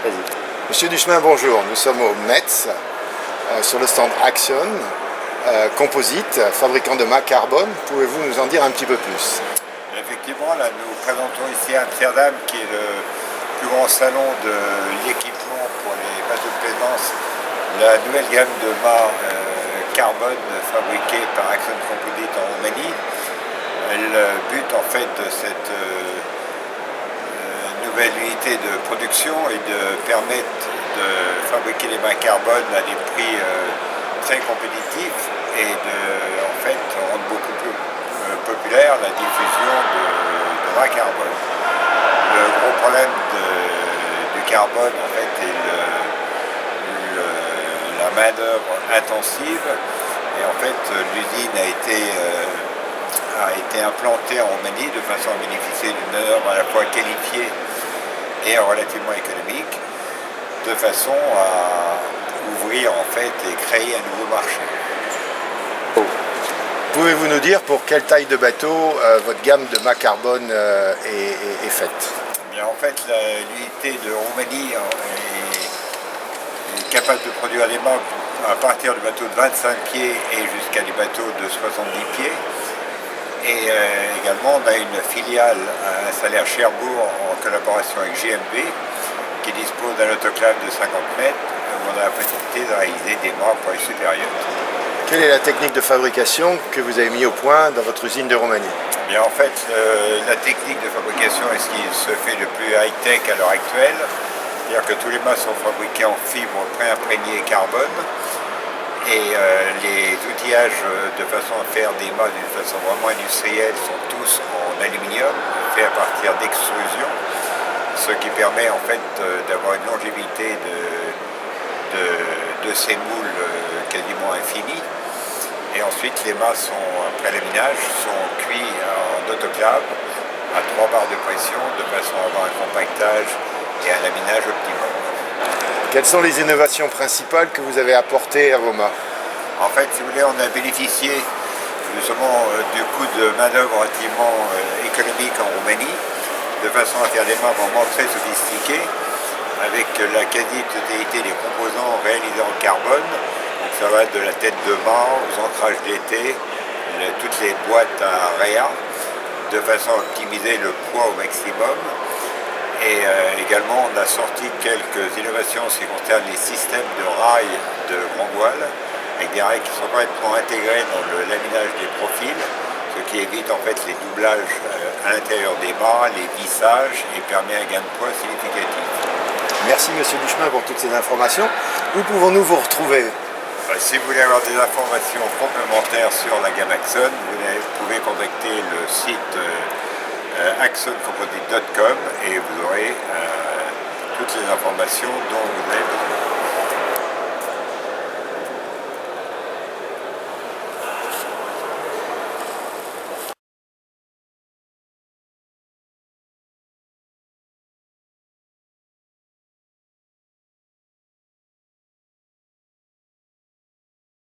Vas-y. Monsieur Duchemin, bonjour. Nous sommes au Metz, sur le stand Action, composite, fabricant de mâts carbone. Pouvez-vous nous en dire un petit peu plus? Effectivement, là, nous présentons ici à Amsterdam, qui est le plus grand salon de l'équipement pour les bateaux de plaisance, la nouvelle gamme de mâts carbone fabriqués par Action Composite en Roumanie. Le but en fait de cette nouvelle unité de production est de permettre de fabriquer les mâts carbone à des prix très compétitifs et de en fait rendre beaucoup plus populaire la diffusion de mâts carbone. Le gros problème du carbone en fait est la main d'œuvre intensive et en fait l'usine a été implantée en Roumanie de façon à bénéficier d'une main d'œuvre à la fois qualifiée et relativement économique, de façon à ouvrir en fait et créer un nouveau marché. Pouvez-vous nous dire pour quelle taille de bateau votre gamme de mâts carbone est faite? Bien, en fait, l'unité de Roumanie est capable de produire des mâts à partir de bateaux de 25 pieds et jusqu'à des bateaux de 70 pieds. Et également, on a une filiale installée à Cherbourg en collaboration avec GMB qui dispose d'un autoclave de 50 mètres où on a la possibilité de réaliser des mâts pour les supérieurs. Quelle est la technique de fabrication que vous avez mis au point dans votre usine de Roumanie? Bien, en fait, la technique de fabrication est ce qui se fait le plus high-tech à l'heure actuelle. C'est-à-dire que tous les mâts sont fabriqués en fibre pré-imprégnée carbone. Et les outillages de façon à faire des mâts d'une façon vraiment industrielle sont tous en aluminium, fait à partir d'extrusion, ce qui permet en fait d'avoir une longévité de ces moules quasiment infinie. Et ensuite les mâts après laminage sont cuits en autoclave à 3 bars de pression de façon à avoir un compactage et un laminage optimum. Quelles sont les innovations principales que vous avez apportées à vos mâts? En fait, si vous voulez, on a bénéficié justement du coût de main-d'œuvre relativement économique en Roumanie, de façon à faire des mâts vraiment très sophistiqués, avec la quasi-totalité des composants réalisés en carbone. Donc ça va de la tête de mât aux ancrages d'été, toutes les boîtes à réa, de façon à optimiser le poids au maximum. Et également, on a sorti quelques innovations en ce qui concerne les systèmes de rails de grand voile, avec des rails qui sont complètement intégrés dans le laminage des profils, ce qui évite en fait les doublages à l'intérieur des mâts, les vissages et permet un gain de poids significatif. Merci Monsieur Duchemin pour toutes ces informations. Où pouvons-nous vous retrouver? Si vous voulez avoir des informations complémentaires sur la gamme Axon, vous pouvez contacter le site axoncomposite.com et vous aurez toutes les informations dont vous avez besoin.